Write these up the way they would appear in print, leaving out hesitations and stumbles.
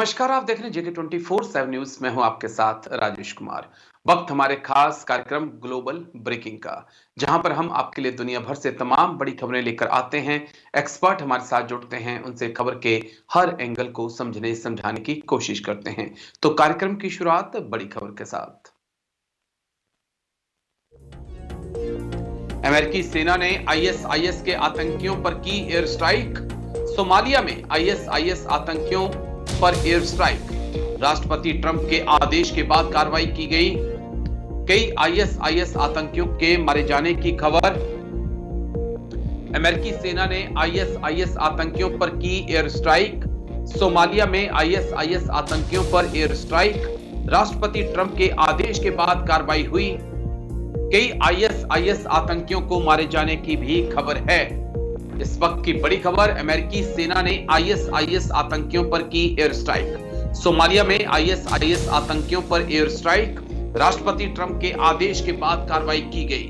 नमस्कार, आप देख रहे हैं जेके 24/7 न्यूज। मैं हूं आपके साथ राजेश कुमार। वक्त हमारे खास कार्यक्रम ग्लोबल ब्रेकिंग का, जहां पर हम आपके लिए दुनिया भर से तमाम बड़ी खबरें लेकर आते हैं। एक्सपर्ट हमारे साथ जुड़ते हैं, उनसे खबर के हर एंगल को समझने समझाने की कोशिश करते हैं। तो कार्यक्रम की शुरुआत बड़ी खबर के साथ। अमेरिकी सेना ने आईएसआईएस के आतंकियों पर की एयर स्ट्राइक। सोमालिया में आईएसआईएस आतंकियों पर एयर स्ट्राइक। राष्ट्रपति ट्रंप के आदेश के बाद कार्रवाई की गई। कई आईएसआईएस आतंकियों के मारे जाने की खबर। अमेरिकी सेना ने आईएसआईएस आतंकियों पर की एयर स्ट्राइक। सोमालिया में आईएसआईएस आतंकियों पर एयर स्ट्राइक। राष्ट्रपति ट्रंप के आदेश के बाद कार्रवाई हुई। कई आईएसआईएस आतंकियों को मारे जाने की भी खबर है। इस वक्त की बड़ी खबर, अमेरिकी सेना ने आईएसआईएस आतंकियों पर की एयर स्ट्राइक। सोमालिया में आईएसआईएस आतंकियों पर एयर स्ट्राइक। राष्ट्रपति ट्रंप के आदेश के बाद कार्रवाई की गई।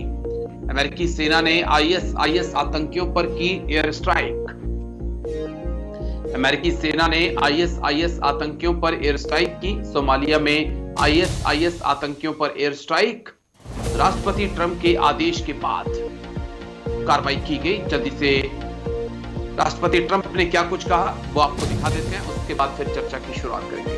अमेरिकी सेना ने आईएसआईएस आतंकियों पर की एयर स्ट्राइक। अमेरिकी सेना ने आईएसआईएस आतंकियों पर एयर स्ट्राइक की। सोमालिया में आईएसआईएस आतंकियों पर एयर स्ट्राइक। राष्ट्रपति ट्रंप के आदेश के बाद कार्रवाई की गई। जल्दी से राष्ट्रपति ट्रंप ने क्या कुछ कहा वो आपको दिखा देते हैं, उसके बाद फिर चर्चा की शुरुआत करेंगे।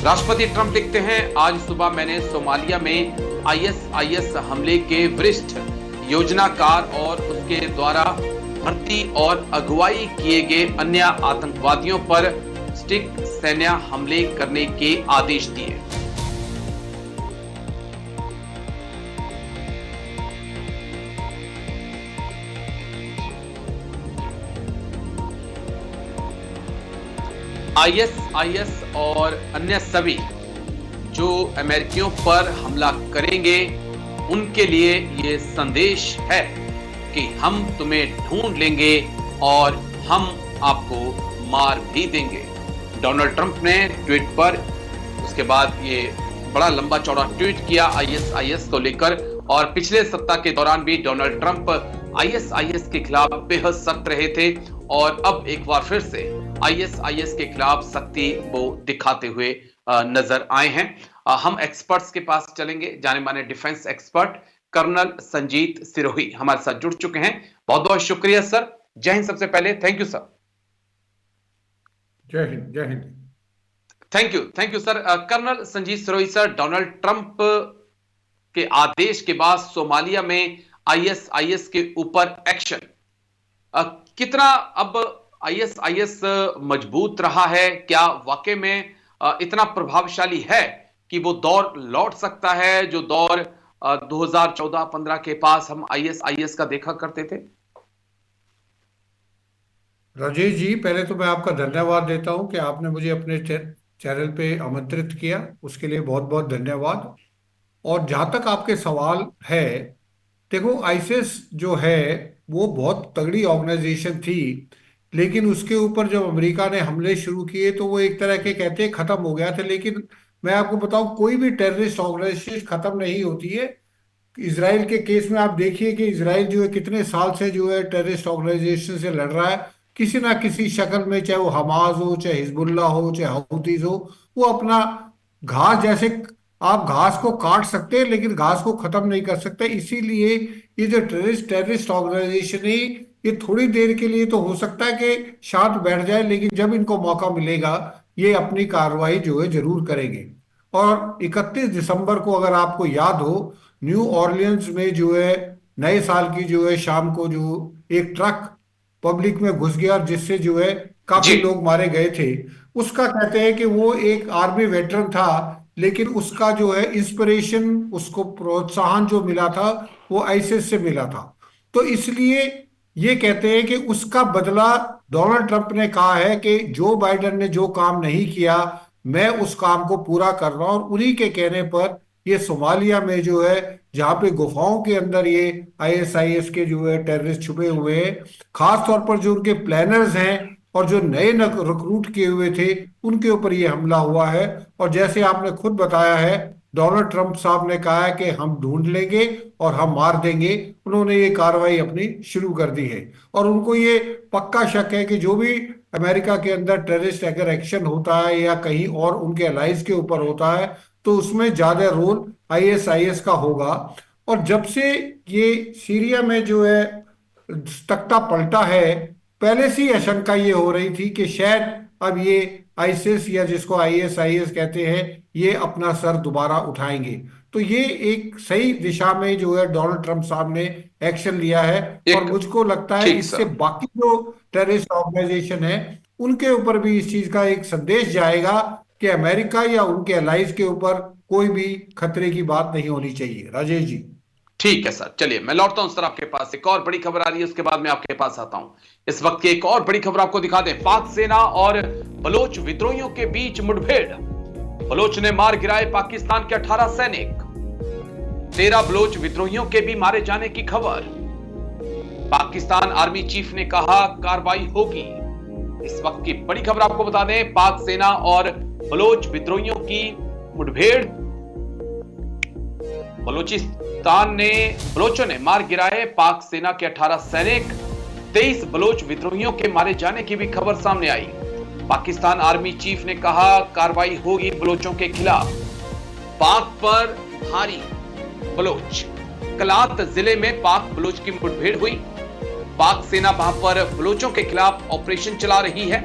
राष्ट्रपति ट्रंप लिखते हैं, आज सुबह मैंने सोमालिया में आईएसआईएस हमले के वरिष्ठ योजनाकार और उसके द्वारा भर्ती और अगुवाई किए गए अन्य आतंकवादियों पर स्टिक सैन्य हमले करने के आदेश दिए। आईएसआईएस और अन्य सभी जो अमेरिकियों पर हमला करेंगे उनके लिए ये संदेश है कि हम तुम्हें ढूंढ लेंगे और हम आपको मार भी देंगे। डोनाल्ड ट्रंप ने ट्वीट पर उसके बाद ये बड़ा लंबा चौड़ा ट्वीट किया आईएसआईएस को लेकर। और पिछले सप्ताह के दौरान भी डोनाल्ड ट्रंप आईएसआईएस के खिलाफ बेहद सख्त रहे थे और अब एक बार फिर से आईएसआईएस के खिलाफ सख्ती वो दिखाते हुए नजर आए हैं। हम एक्सपर्ट्स के पास चलेंगे। जाने माने defence expert colonel Sanjeet Sirohi हमारे साथ जुड़ चुके हैं। बहुत बहुत शुक्रिया सर। जय हिंद। सबसे पहले thank you sir. Jai Hind. Jai Hind. Thank you sir. Colonel Sanjeet Sirohi sir, Donald Trump के आदेश के बाद सोमालिया में आईएसआईएस के ऊपर एक्शन, कितना अब आईएसआईएस मजबूत रहा है? क्या वाकई में इतना प्रभावशाली है कि वो दौर लौट सकता है जो दौर 2014-15 के पास हम आईएसआईएस का देखा करते थे? राजेश जी, पहले तो मैं आपका धन्यवाद देता हूं कि आपने मुझे अपने चैनल पे आमंत्रित किया, उसके लिए बहुत बहुत धन्यवाद। और जहां तक आपके सवाल है, देखो आईसिस जो है वो बहुत तगड़ी ऑर्गेनाइजेशन थी, लेकिन उसके ऊपर जब अमेरिका ने हमले शुरू किए तो वो एक तरह के कहते खत्म हो गया था। लेकिन मैं आपको बताऊं, कोई भी टेररिस्ट ऑर्गेनाइजेशन खत्म नहीं होती है। इसराइल के केस में आप देखिए कि इसराइल जो है कितने साल से जो है टेररिस्ट ऑर्गेनाइजेशन से लड़ रहा है, किसी ना किसी शक्ल में, चाहे वो हमास हो, चाहे हिजबुल्ला हो, चाहे हouthis हो। वो अपना घास जैसे, आप घास को काट सकते हैं लेकिन घास को खत्म नहीं कर सकते। इसीलिए ये जो टेररिस्ट ऑर्गेनाइजेशन है, ये थोड़ी देर के लिए तो हो सकता है कि शांत बैठ जाए, लेकिन जब इनको मौका मिलेगा ये अपनी कार्रवाई जो है जरूर करेंगे। और 31 दिसंबर को अगर आपको याद हो, न्यू ऑर्लियंस में जो है नए साल की जो है शाम को जो एक ट्रक पब्लिक में घुस गया, जिससे जो है काफी जी लोग मारे गए थे। उसका कहते हैं कि वो एक आर्मी वेटरन था, लेकिन उसका जो है इंस्पिरेशन, उसको प्रोत्साहन जो मिला था वो आईसिस से मिला था। तो इसलिए ये कहते हैं कि उसका बदला डोनाल्ड ट्रंप ने कहा है कि जो बाइडेन ने जो काम नहीं किया, मैं उस काम को पूरा कर रहा हूं। और उन्हीं के कहने पर ये सोमालिया में जो है, जहाँ पे गुफाओं के अंदर ये आईएसआईएस के जो है टेररिस्ट छुपे हुए हैं, खास तौर पर जो उनके प्लानर्स हैं और जो नए रिक्रूट किए हुए थे, उनके ऊपर ये हमला हुआ है। और जैसे आपने खुद बताया है डोनाल्ड ट्रंप साहब ने कहा है कि हम ढूंढ लेंगे और हम मार देंगे। उन्होंने ये कार्रवाई अपनी शुरू कर दी है। और उनको ये पक्का शक है कि जो भी अमेरिका के अंदर टेररिस्ट अगर एक्शन होता है या कहीं और उनके अलाइज के ऊपर होता है, तो उसमें ज्यादा रोल आईएसआईएस का होगा। और जब से ये सीरिया में जो है तख्ता पलटा है, पहले से ही आशंका ये हो रही थी कि शायद अब ये आईसिस या जिसको आईएसआईएस कहते हैं, ये अपना सर दोबारा उठाएंगे। तो ये एक सही दिशा में जो है डोनाल्ड ट्रंप साहब ने एक्शन लिया है। और एक मुझको लगता है ठीक इससे सर। बाकी जो टेररिस्ट ऑर्गेनाइजेशन है उनके ऊपर भी इस चीज का एक संदेश जाएगा कि अमेरिका या उनके अलाइज के ऊपर कोई भी खतरे की बात नहीं होनी चाहिए। राजेश जी। ठीक है सर, चलिए मैं लौटता हूं सर आपके पास। एक और बड़ी खबर आ रही है, उसके बाद मैं आपके पास आता हूं। इस वक्त की एक और बड़ी खबर आपको दिखा दें। पाक सेना और बलोच विद्रोहियों के बीच मुठभेड़। बलोच ने मार गिराए पाकिस्तान के 18 सैनिक। 13 बलोच विद्रोहियों के भी मारे जाने की खबर। पाकिस्तान आर्मी चीफ ने कहा कार्रवाई होगी। इस वक्त की बड़ी खबर आपको बता दें, पाक सेना और बलोच विद्रोहियों की मुठभेड़। बलोचों ने मार गिराए पाक सेना के 18 सैनिक। 23 बलोच विद्रोहियों के मारे जाने की भी खबर सामने आई। पाकिस्तान आर्मी चीफ ने कहा कार्रवाई होगी बलोचों के खिलाफ। पाक पर भारी बलोच। कलात जिले में पाक बलोच की मुठभेड़ हुई। पाक सेना वहां पर बलोचों के खिलाफ ऑपरेशन चला रही है।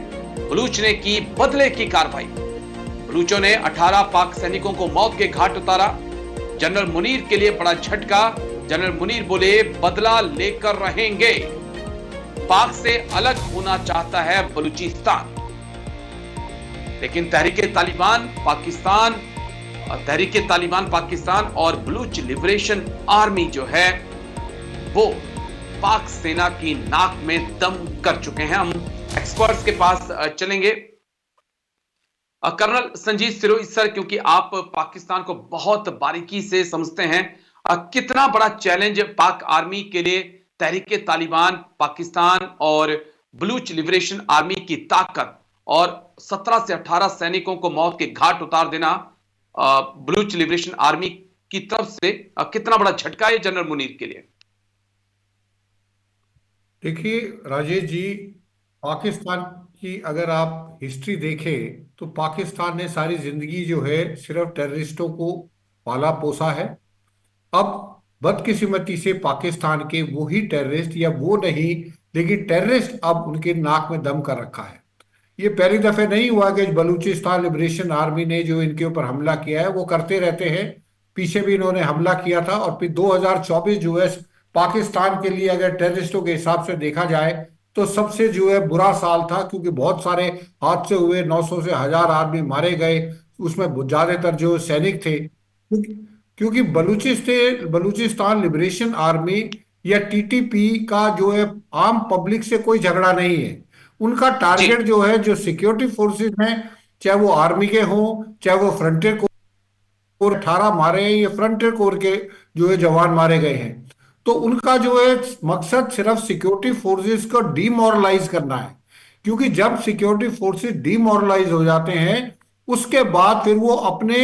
बलूच ने की बदले की कार्रवाई। बलूचों ने 18 पाक सैनिकों को मौत के घाट उतारा। जनरल मुनीर के लिए बड़ा झटका। जनरल मुनीर बोले बदला लेकर रहेंगे। पाक से अलग होना चाहता है बलूचिस्तान, लेकिन तहरीके तालिबान पाकिस्तान और बलूच लिबरेशन आर्मी जो है वो पाक सेना की नाक में दम कर चुके हैं। हम एक्सपर्ट्स के पास चलेंगे। कर्नल संजीत सिरोही सर, क्योंकि आप पाकिस्तान को बहुत बारीकी से समझते हैं, कितना बड़ा चैलेंज पाक आर्मी के लिए तहरीके तालिबान पाकिस्तान और बलूच लिबरेशन आर्मी की ताकत और 17 से 18 सैनिकों को मौत के घाट उतार देना बलूच लिबरेशन आर्मी की तरफ से कितना बड़ा झटका है जनरल मुनीर के लिए? देखिए राजेश जी, पाकिस्तान की अगर आप हिस्ट्री देखें तो पाकिस्तान ने सारी जिंदगी जो है सिर्फ टेररिस्टों को पाला पोसा है। अब बदकिस्मती से पाकिस्तान के वो ही टेररिस्ट, या वो नहीं लेकिन टेररिस्ट अब उनके नाक में दम कर रखा है। ये पहली दफे नहीं हुआ कि बलूचिस्तान लिबरेशन आर्मी ने जो इनके ऊपर हमला किया है, वो करते रहते हैं। पीछे भी इन्होंने हमला किया था। और फिर 2024 जो है पाकिस्तान के लिए अगर टेररिस्टों के हिसाब से देखा जाए तो सबसे जो है बुरा साल था, क्योंकि बहुत सारे हादसे हुए, 900 से 1000 आदमी मारे गए। उसमें ज्यादातर जो सैनिक थे, क्योंकि बलूचिस्तान लिबरेशन आर्मी या टीटीपी का जो है आम पब्लिक से कोई झगड़ा नहीं है। उनका जी टारगेट जो है जो सिक्योरिटी फोर्सेस हैं, चाहे वो आर्मी के हों, चाहे वो फ्रंटियर कोर 18 मारे हैं, ये फ्रंटियर कोर के जो है जवान मारे गए हैं। तो उनका जो है मकसद सिर्फ सिक्योरिटी फोर्सेस को डीमोरलाइज करना है। क्योंकि जब सिक्योरिटी फोर्सेस डीमोरलाइज हो जाते हैं, उसके बाद फिर वो अपने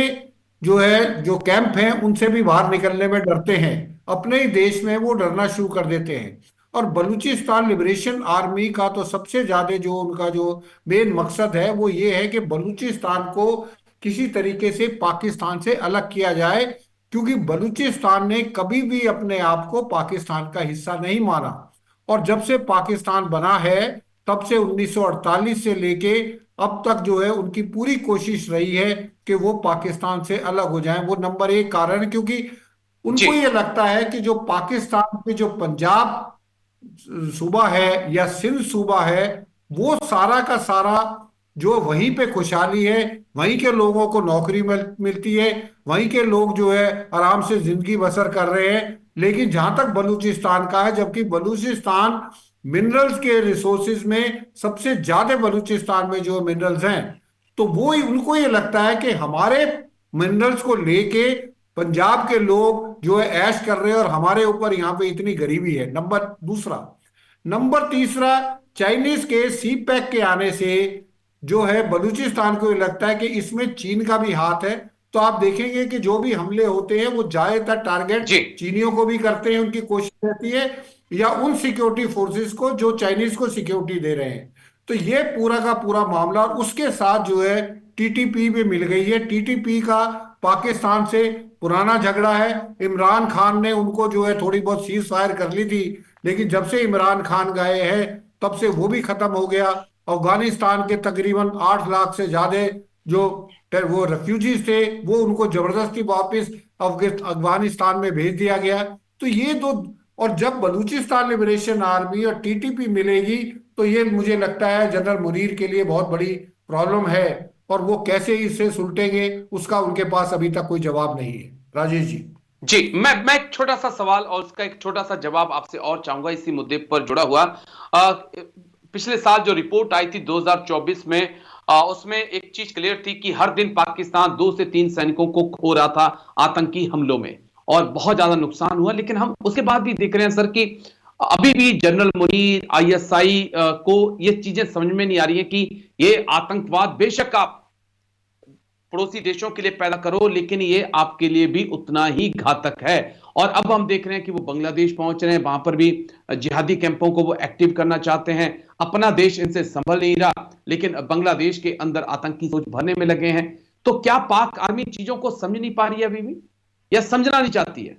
जो है जो कैंप हैं उनसे भी बाहर निकलने में डरते हैं। अपने ही देश में वो डरना शुरू कर देते हैं। और बलूचिस्तान लिबरेशन आर्मी का तो सबसे ज्यादा जो उनका जो मेन मकसद है वो ये है कि बलूचिस्तान को किसी तरीके से पाकिस्तान से अलग किया जाए। क्योंकि बलूचिस्तान ने कभी भी अपने आप को पाकिस्तान का हिस्सा नहीं माना। और जब से पाकिस्तान बना है, तब से 1948 से लेके अब तक जो है उनकी पूरी कोशिश रही है कि वो पाकिस्तान से अलग हो जाएं। वो नंबर एक कारण है, क्योंकि जी उनको ये लगता है कि जो पाकिस्तान के जो पंजाब सूबा है या सिंध सूबा है, वो सारा का सारा जो वहीं पे खुशहाली है, वहीं के लोगों को नौकरी मिलती है, वहीं के लोग जो है आराम से जिंदगी बसर कर रहे हैं। लेकिन जहां तक बलूचिस्तान का है, जबकि बलूचिस्तान मिनरल्स के रिसोर्सेज में सबसे ज्यादा बलूचिस्तान में जो मिनरल्स हैं, तो वो उनको ये लगता है कि हमारे मिनरल्स को लेके पंजाब के लोग जो है ऐश कर रहे हैं और हमारे ऊपर यहाँ पे इतनी गरीबी है। नंबर दूसरा। नंबर तीसरा, चाइनीज के सी पैक के आने से जो है बलूचिस्तान को ये लगता है कि इसमें चीन का भी हाथ है। तो आप देखेंगे कि जो भी हमले होते हैं वो ज्यादातर टारगेट जी चीनियों को भी करते हैं, उनकी कोशिश रहती है, या उन सिक्योरिटी फोर्सेस को जो चाइनीज को सिक्योरिटी दे रहे हैं। तो ये पूरा का पूरा मामला, और उसके साथ जो है टीटीपी भी मिल गई है। टीटीपी का पाकिस्तान से पुराना झगड़ा है। इमरान खान ने उनको जो है थोड़ी बहुत सीज फायर कर ली थी, लेकिन जब से इमरान खान गए हैं तब से वो भी खत्म हो गया। अफगानिस्तान के तकरीबन 8 लाख से ज्यादा जो वो रेफ्यूजीज थे, वो उनको जबरदस्ती वापस अफगानिस्तान में भेज दिया गया। तो ये दो, और जब बलूचिस्तान लिबरेशन आर्मी और टीटीपी मिलेगी, तो ये मुझे लगता है जनरल मुनीर के लिए बहुत बड़ी प्रॉब्लम है। और वो कैसे इससे सुलटेंगे, उसका उनके पास अभी तक कोई जवाब नहीं है। राजेश जी। जी, मैं एक छोटा सा सवाल और उसका एक छोटा सा जवाब आपसे और चाहूंगा इसी मुद्दे पर जुड़ा हुआ। पिछले साल जो रिपोर्ट आई थी 2024 में, उसमें एक चीज क्लियर थी कि हर दिन पाकिस्तान 2 से 3 सैनिकों को खो रहा था आतंकी हमलों में, और बहुत ज्यादा नुकसान हुआ। लेकिन हम उसके बाद भी देख रहे हैं सर कि अभी भी जनरल मुनीर, आईएसआई को ये चीजें समझ में नहीं आ रही है कि ये आतंकवाद बेशक आप पड़ोसी देशों के लिए पैदा करो, लेकिन ये आपके लिए भी उतना ही घातक है। और अब हम देख रहे हैं कि वो बांग्लादेश पहुंच रहे हैं, वहां पर भी जिहादी कैंपों को वो एक्टिव करना चाहते हैं। अपना देश इनसे संभल नहीं रहा, लेकिन बांग्लादेश के अंदर आतंकी सोच भरने में लगे हैं। तो क्या पाक आर्मी चीजों को समझ नहीं पा रही है अभी भी, या समझना नहीं चाहती है?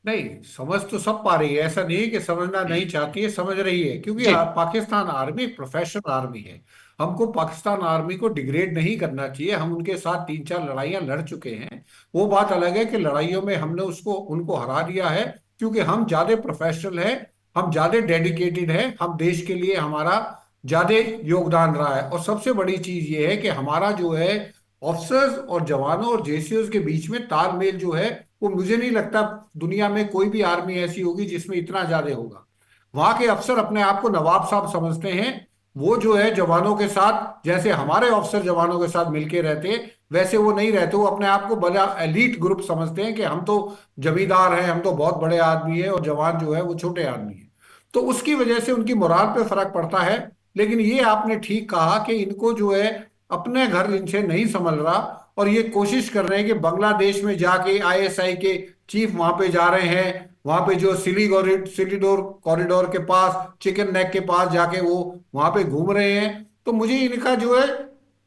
नहीं, समझ तो सब पा रही है, ऐसा नहीं है कि समझना नहीं चाहती है, समझ रही है। क्योंकि जी पाकिस्तान आर्मी प्रोफेशनल आर्मी है। हमको पाकिस्तान आर्मी को डिग्रेड नहीं करना चाहिए। हम उनके साथ 3-4 लड़ाइयां लड़ चुके हैं। वो बात अलग है कि लड़ाइयों में हमने उसको उनको हरा दिया है, क्योंकि हम ज्यादा प्रोफेशनल है, हम ज्यादा डेडिकेटेड है, हम देश के लिए हमारा ज्यादा योगदान रहा है। और सबसे बड़ी चीज ये है कि हमारा जो है ऑफिसर्स और जवानों और जेसीओज के बीच में तालमेल जो है, वो मुझे नहीं लगता दुनिया में कोई भी आर्मी ऐसी होगी जिसमें इतना ज्यादा होगा। वहां के अफसर अपने आप को नवाब साहब समझते हैं। वो जो है जवानों के साथ, जैसे हमारे अफसर जवानों के साथ मिलके रहते, वैसे वो नहीं रहते। वो अपने आप को बड़ा एलीट ग्रुप समझते हैं कि हम तो जमींदार हैं, हम तो बहुत बड़े आदमी है, और जवान जो है वो छोटे आदमी है। तो उसकी वजह से उनकी मोराल पे फर्क पड़ता है। लेकिन ये आपने ठीक कहा कि इनको जो है अपने घर इनसे नहीं संभल रहा, और ये कोशिश कर रहे हैं कि बांग्लादेश में जाके आईएसआई के चीफ वहां पे जा रहे हैं, वहां पे जो सिलीडोर कॉरिडोर के पास, चिकन नेक के पास जाके वो वहां पे घूम रहे हैं। तो मुझे इनका जो है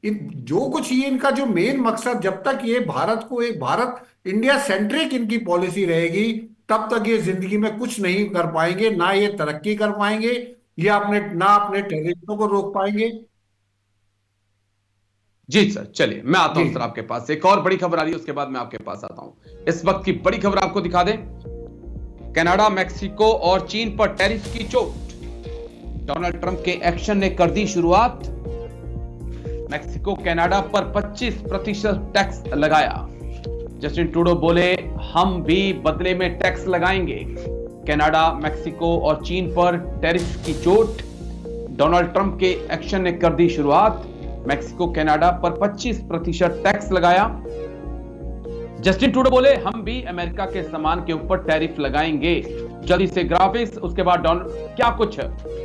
जो कुछ ये इनका जो मेन मकसद, जब तक ये भारत को एक भारत इंडिया सेंट्रिक इनकी पॉलिसी रहेगी, तब तक ये जिंदगी में कुछ नहीं कर पाएंगे। ना ये तरक्की कर पाएंगे, या अपने टेररिस्टों को रोक पाएंगे। जी सर, चलिए मैं आता जी। हूं सर आपके पास। एक और बड़ी खबर आ रही है, उसके बाद मैं आपके पास आता हूं। इस वक्त की बड़ी खबर आपको दिखा दें। कनाडा, मैक्सिको और चीन पर टैरिफ की चोट। डोनाल्ड ट्रंप के एक्शन ने कर दी शुरुआत। मैक्सिको कनाडा पर 25% टैक्स लगाया। जस्टिन ट्रूडो बोले हम भी बदले में टैक्स लगाएंगे। कनाडा, मैक्सिको और चीन पर टैरिफ की चोट। डोनाल्ड ट्रंप के एक्शन ने कर दी शुरुआत। मैक्सिको कनाडा पर 25% टैक्स लगाया। जस्टिन ट्रूडो बोले हम भी अमेरिका के सामान के ऊपर टैरिफ लगाएंगे। जल्दी से ग्राफिक्स, उसके बाद क्या कुछ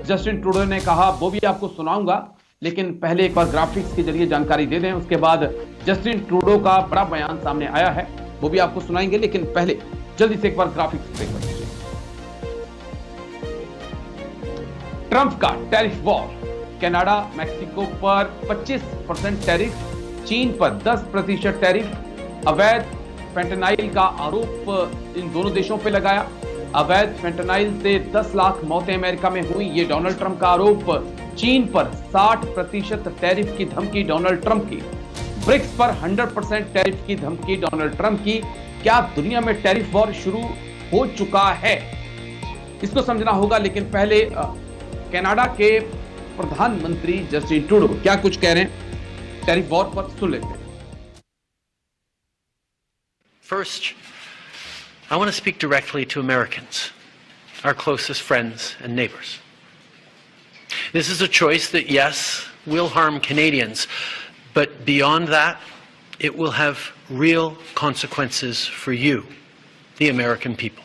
जस्टिन ट्रूडो ने कहा वो भी आपको सुनाऊंगा, लेकिन पहले एक बार ग्राफिक्स के जरिए जानकारी दे दें। उसके बाद जस्टिन ट्रूडो का बड़ा बयान सामने आया है, वो भी आपको सुनाएंगे, लेकिन पहले जल्दी से एक बार ग्राफिक्स प्ले कर दीजिए। ट्रंप का टैरिफ वॉर। कनाडा, मैक्सिको पर 25% टैरिफ, चीन पर 10% टैरिफ। अवैध फेंटेनाइल का आरोप इन दोनों देशों पर लगाया। अवैध फेंटेनाइल से 10 लाख मौतें अमेरिका में हुई, ये डोनाल्ड ट्रंप का आरोप। चीन पर 60% टैरिफ की धमकी डोनाल्ड ट्रंप की। ब्रिक्स पर 100% टैरिफ की धमकी डोनाल्ड ट्रंप की। क्या दुनिया में टैरिफ वॉर शुरू हो चुका है? इसको समझना होगा, लेकिन पहले कनाडा के प्रधानमंत्री जस्टिन ट्रूडो क्या कुछ कह रहे हैं टैरिफ वॉर पर, सुन लेते हैं। First, I want to speak directly to Americans, our closest friends and neighbors. This is a choice that, yes, will harm Canadians, but beyond that, it will have real consequences for you, the American people.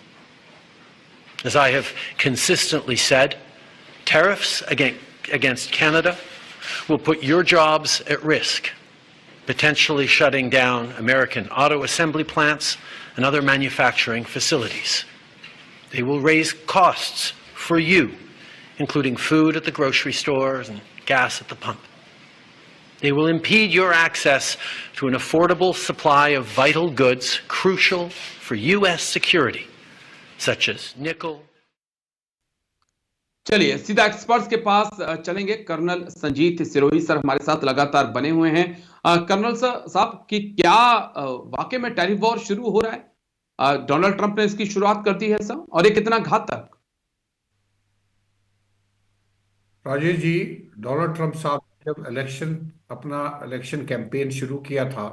As I have consistently said, tariffs against Canada will put your jobs at risk, potentially shutting down American auto assembly plants and other manufacturing facilities. They will raise costs for you, including food at the grocery stores and gas at the pump. They will impede your access to an affordable supply of vital goods crucial for U.S. security, such as nickel. चलिए सीधा experts के पास चलेंगे। Colonel Sanjeet Sirohi sir हमारे साथ लगातार बने हुए हैं। कर्नल साहब कि क्या वाकई में टैरिफ वॉर शुरू हो रहा है? डोनाल्ड ट्रंप ने इसकी शुरुआत कर दी है सर, और ये कितना घातक? राजेश जी, डोनाल्ड ट्रंप साहब जब अपना इलेक्शन कैंपेन शुरू किया था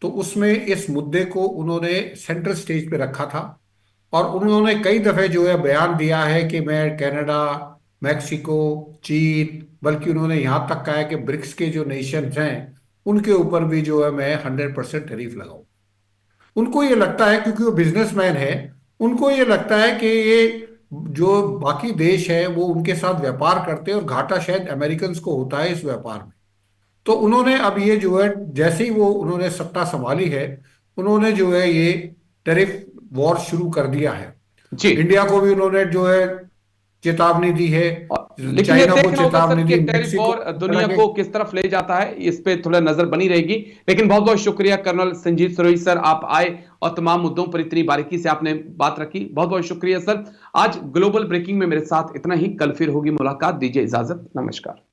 तो उसमें इस मुद्दे को उन्होंने सेंट्रल स्टेज पे रखा था, और उन्होंने कई दफे जो है बयान दिया है कि मैं कनाडा, मैक्सिको, चीन, बल्कि उन्होंने यहां तक कहा है कि ब्रिक्स के जो नेशंस हैं उनके ऊपर भी जो है मैं 100% टैरिफ लगाऊं। उनको ये लगता है, क्योंकि वो बिजनेसमैन है, उनको ये लगता है कि ये जो बाकी देश है वो उनके साथ व्यापार करते हैं और घाटा शायद अमेरिकन को होता है इस व्यापार में। तो उन्होंने अब ये जो है जैसे ही वो उन्होंने सत्ता संभाली है, उन्होंने जो है ये टैरिफ वॉर शुरू कर दिया है। जी, इंडिया को भी उन्होंने जो है चेतावनी दी है, लेकिन ये चाइना को देखना होगा सर चेतावनी कि दी, टैरिफ मेक्सिको वॉर दुनिया को किस तरफ ले जाता है, इस पे थोड़ा नजर बनी रहेगी। लेकिन बहुत बहुत शुक्रिया कर्नल संजीत सिरोही सर, आप आए और तमाम मुद्दों पर इतनी बारीकी से आपने बात रखी। बहुत बहुत शुक्रिया सर। आज ग्लोबल ब्रेकिंग में मेरे साथ इतना ही। कल फिर होगी मुलाकात। दीजिए इजाजत। नमस्कार।